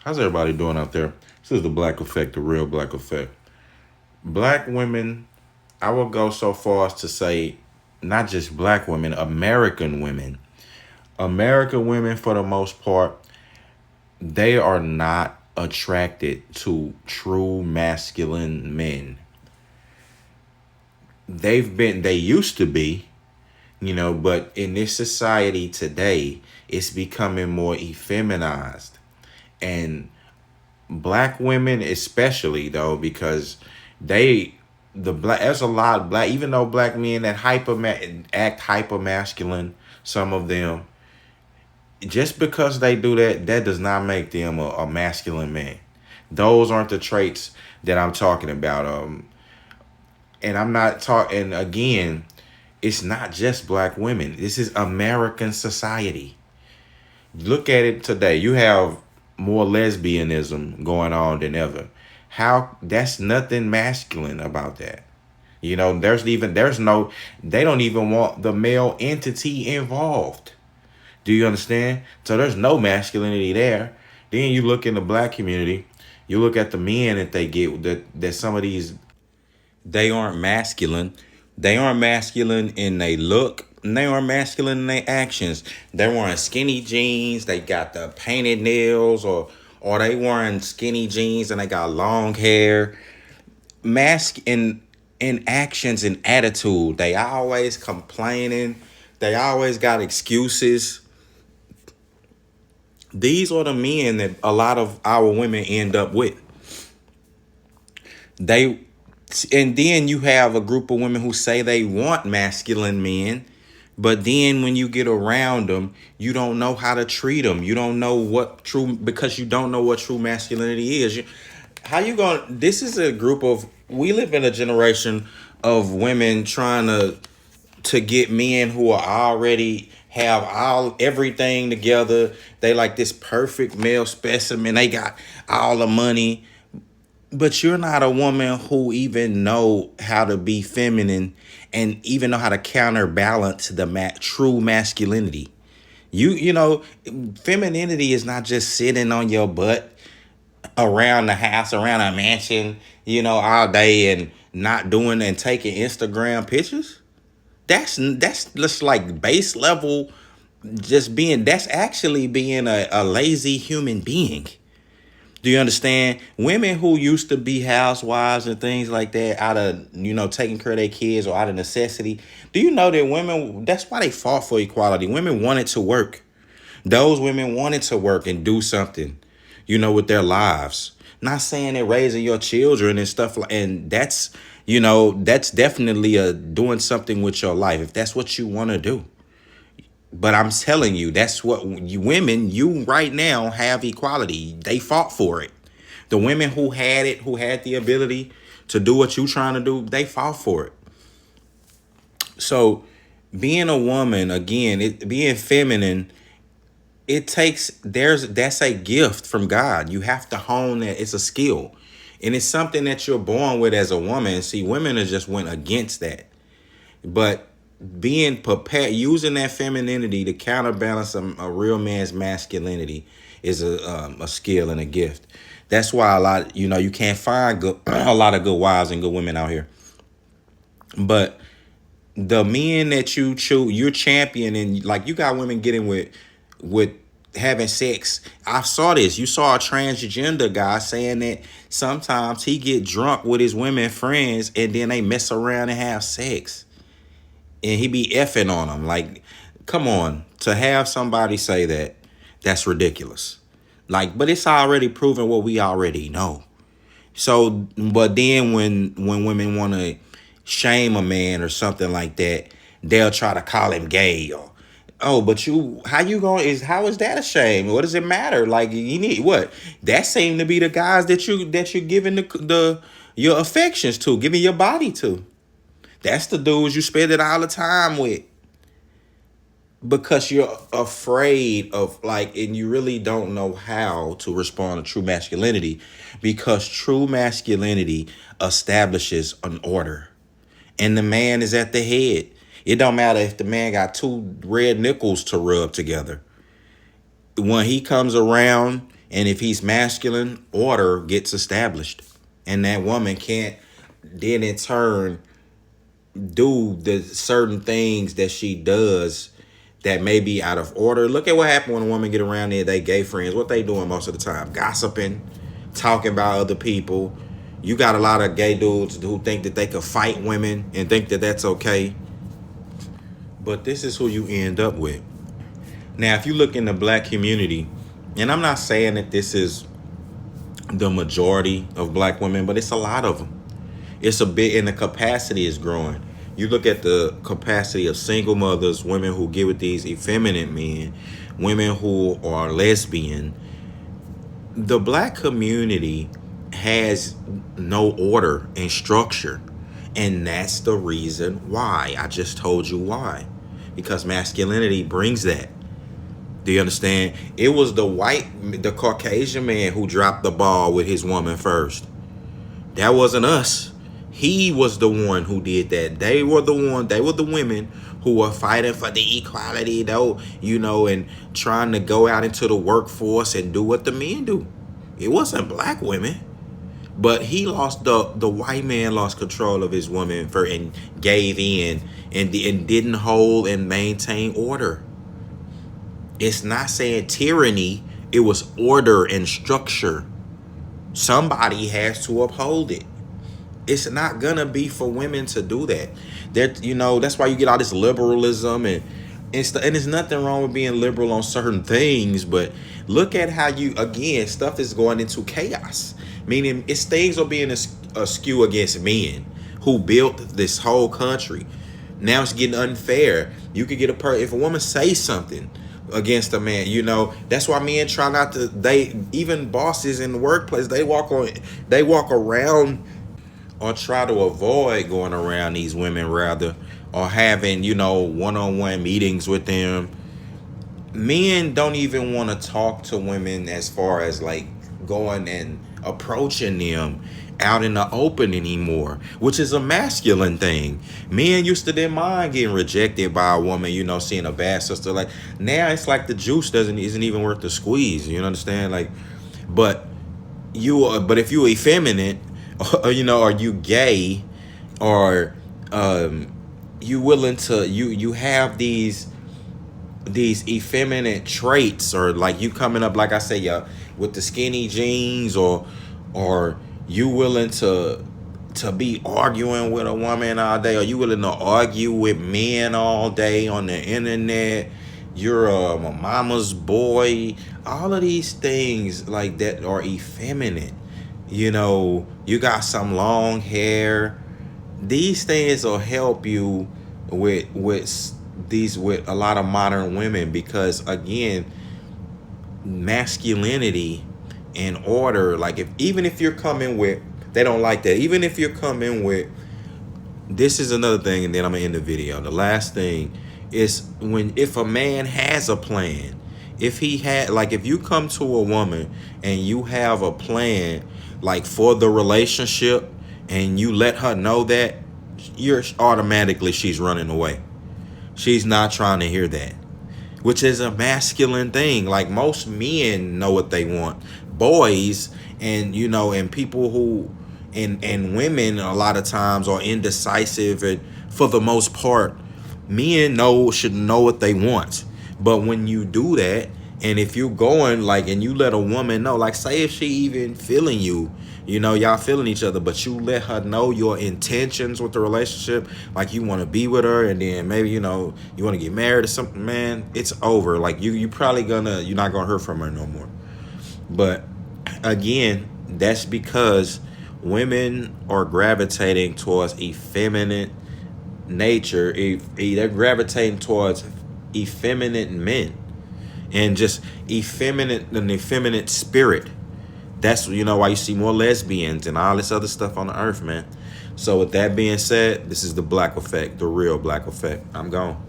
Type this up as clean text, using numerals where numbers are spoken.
How's everybody doing out there? This is the Black Effect, the real Black Effect. Black women, I will go so far as to say, not just black women, American women. American women, for the most part, they are not attracted to true masculine men. They used to be, but in this society today, it's becoming more effeminized. And black women especially though, because they the black there's a lot of black, even though black men that act hyper masculine, some of them, just because they do that, that does not make them a masculine man. Those aren't the traits that I'm talking about. And I'm not talking, again, it's not just black women, this is American society. Look at it today. You have more lesbianism going on than ever. How That's nothing masculine about that. There's no, they don't even want the male entity involved. Do you understand? So there's no masculinity there. Then you look in the black community, you look at the men that they get, that some of these, they aren't masculine. They aren't masculine in their look. And they aren't masculine in their actions. They're wearing skinny jeans. They got the painted nails, or they wearing skinny jeans and they got long hair. Mask in actions and attitude. They always complaining. They always got excuses. These are the men that a lot of our women end up with. They And then you have a group of women who say they want masculine men, but then when you get around them, you don't know how to treat them. You don't know because you don't know what true masculinity is. How you going? This is a group of, we live in a generation of women trying to get men who are already have everything together. They like this perfect male specimen. They got all the money. But you're not a woman who even know how to be feminine and even know how to counterbalance the true masculinity. Femininity is not just sitting on your butt around the house, around a mansion, all day and not doing and taking Instagram pictures. That's just like base level, that's actually being a lazy human being. Do you understand? Women who used to be housewives and things like that out of, taking care of their kids or out of necessity. Do you know that women, that's why they fought for equality. Women wanted to work. Those women wanted to work and do something, with their lives. Not saying that raising your children and stuff and that's definitely doing something with your life if that's what you want to do. But I'm telling you, that's what you right now have equality. They fought for it. The women who had it, who had the ability to do what you trying to do, they fought for it. So being a woman, again, being feminine, that's a gift from God. You have to hone that. It's a skill. And it's something that you're born with as a woman. See, women have just went against that. But being prepared, using that femininity to counterbalance a real man's masculinity is a skill and a gift. That's why you can't find a lot of good wives and good women out here. But the men that you choose, you're championing, like you got women getting with having sex. I saw this. You saw a transgender guy saying that sometimes he get drunk with his women friends and then they mess around and have sex. And he be effing on them. Like, come on. To have somebody say that, that's ridiculous. Like, but it's already proven what we already know. So, but then when women want to shame a man or something like that, they'll try to call him gay or, but how is that a shame? What does it matter? Like, you need what? That seem to be the guys that you're giving your affections to, giving your body to. That's the dudes you spend it all the time with. Because you're afraid of and you really don't know how to respond to true masculinity, because true masculinity establishes an order and the man is at the head. It don't matter if the man got two red nickels to rub together. When he comes around, And if he's masculine, order gets established. And that woman can't then in turn do the certain things that she does that may be out of order. Look at what happened when a woman get around there, they gay friends. What they doing most of the time? Gossiping, talking about other people. You got a lot of gay dudes who think that they could fight women and think that that's okay. But this is who you end up with. Now, if you look in the black community, and I'm not saying that this is the majority of black women, but it's a lot of them. It's a bit, and the capacity is growing. You look at the capacity of single mothers, women who get with these effeminate men, women who are lesbian. The black community has no order and structure. And that's the reason why. I just told you why. Because masculinity brings that. Do you understand? It was the Caucasian man who dropped the ball with his woman first. That wasn't us. He was the one who did that. They were the women who were fighting for the equality, though, and trying to go out into the workforce and do what the men do. It wasn't black women. But he lost the white man lost control of his woman and gave in and didn't hold and maintain order. It's not saying tyranny, it was order and structure. Somebody has to uphold it. It's not gonna be for women to do that. That's why you get all this liberalism and there's nothing wrong with being liberal on certain things, but look at how stuff is going into chaos. Meaning things are being askew against men who built this whole country. Now it's getting unfair. You could get if a woman says something against a man, that's why men try not to. Even bosses in the workplace, they walk around or try to avoid going around these women rather, or having one-on-one meetings with them. Men don't even want to talk to women as far as like going and approaching them out in the open anymore, which is a masculine thing. Men used to didn't mind getting rejected by a woman, seeing a bad sister. Like now it's like the juice isn't even worth the squeeze. You understand? Like, but if you effeminate, or you gay, or you willing to you have these effeminate traits, or like you coming up, like I say, with the skinny jeans, or you willing to be arguing with a woman all day, or you willing to argue with men all day on the internet, you're a mama's boy, all of these things like that are effeminate. You got some long hair. These things will help you with a lot of modern women, because again, masculinity and order, like even if you're coming with, they don't like that. Even if you're coming with, this is another thing, and then I'm gonna end the video. The last thing is if a man has a plan, if you come to a woman and you have a plan like for the relationship, and you let her know that, she's running away. She's not trying to hear that, which is a masculine thing. Like most men know what they want. Boys and people who and women a lot of times are indecisive, and for the most part, men should know what they want. But when you do that, and if you're going and you let a woman know, like say if she even feeling you, y'all feeling each other, but you let her know your intentions with the relationship, like you want to be with her, and then maybe you want to get married or something, man, it's over. Like you're not gonna hear from her no more. But again, that's because women are gravitating towards effeminate nature. They're gravitating towards effeminate men, and just an effeminate spirit. That's why you see more lesbians and all this other stuff on the earth, man. So with that being said, this is the Black Effect, the real Black Effect. I'm gone.